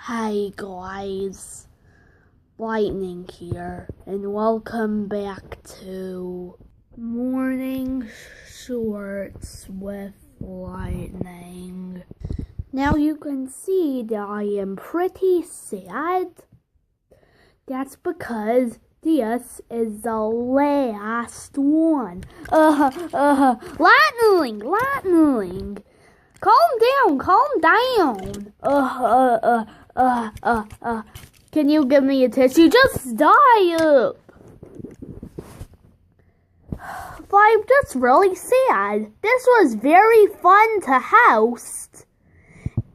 Hey guys, Lightning here, and welcome back to Morning Shorts with Lightning. Now you can see that I am pretty sad. That's because this is the last one. Lightning. Calm down. Can you give me a tissue? Just die up. I'm just really sad. This was very fun to host.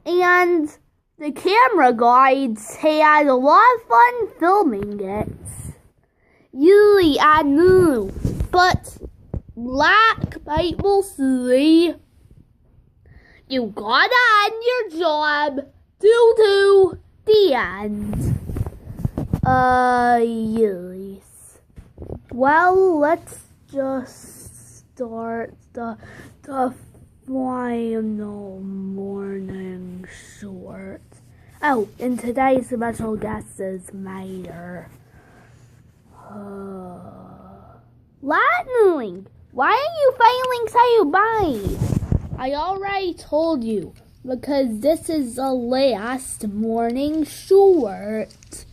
And the camera guides had a lot of fun filming it. Usually I knew. But like people say, you gotta end your job due to the end. Yes. Well, let's just start the final morning short. Oh, and today's special guest is Mater. Lightning, why are you feeling so bad? I already told you, because this is the last morning short.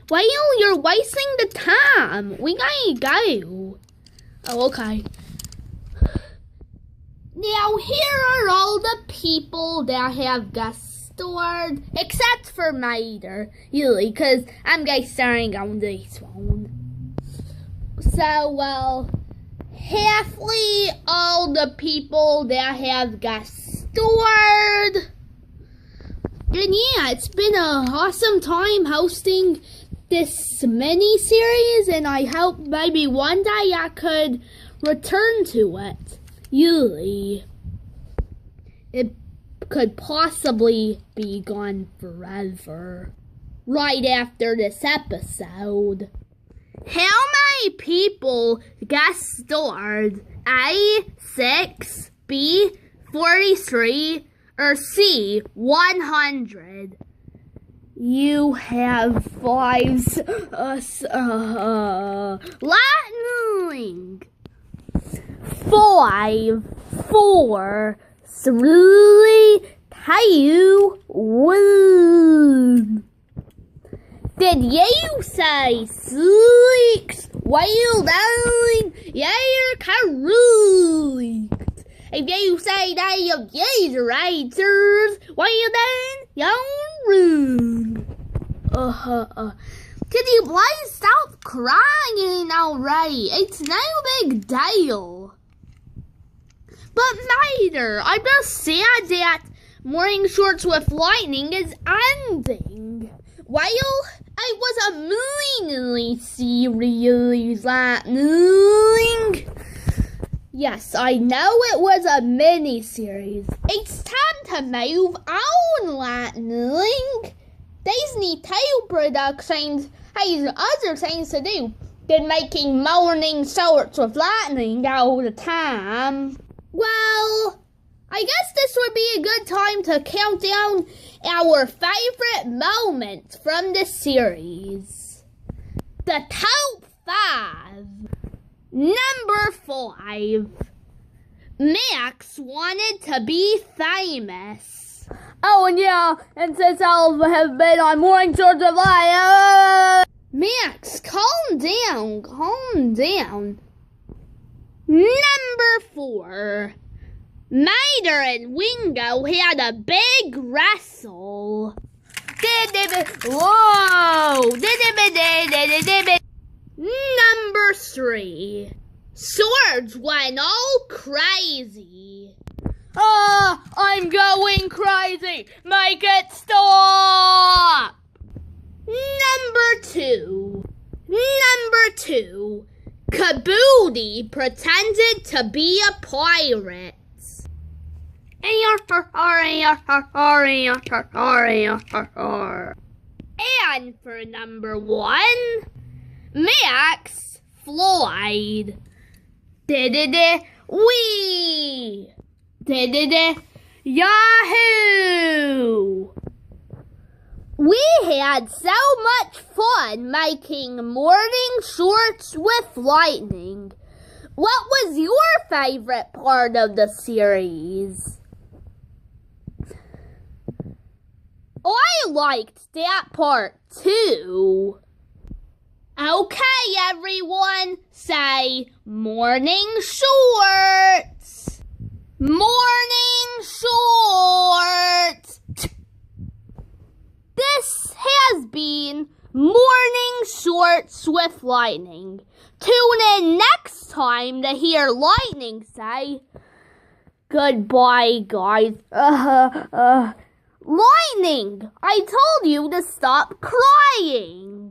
Well, you're wasting the time. We gotta go. Oh, okay. Now, here are all the people that have guest starred, except for Mater, usually, because I'm guest starring on this phone. So, well, halfly all the people that have guest starred. And yeah, it's been an awesome time hosting this mini-series, and I hope maybe one day I could return to it. Usually, it could possibly be gone forever. Right after this episode. How many people guest starred? A, 6, B, 43, or C, 100? You have 5, Lightning. 5, 4, 3, 2, 1. Did you say 6? Well done, you're correct. If you say that you guys are answers, well done, you're wrong. Could you please stop crying already? It's no big deal. But Mater, I'm just sad that Morning Shorts with Lightning is ending. Well, it was a mini series, Lightning. Yes, I know it was a mini series. It's time to move on, Lightning. Disney Tail Productions has other things to do than making Morning Shorts with Lightning all the time. Well, I guess this would be a good time to count down our favorite moments from the series. The top 5. Number 5. Max wanted to be famous. Oh, and yeah, and since I'll have been on Morning Shorts of Life, Max, calm down. Number 4. Mater and Wingo had a big wrestle. Whoa! Number 3. Swords went all crazy. I'm going crazy. Make it stop. Number 2. Kaboody pretended to be a pirate. And for number 1, Max Floyd. Wee! Yahoo! We had so much fun making morning shorts with lightning. What was your favorite part of the series? I liked that part too. Okay, everyone, say morning shorts. Morning shorts. This has been Morning Shorts with Lightning. Tune in next time to hear Lightning say, goodbye, guys. Lightning, I told you to stop crying.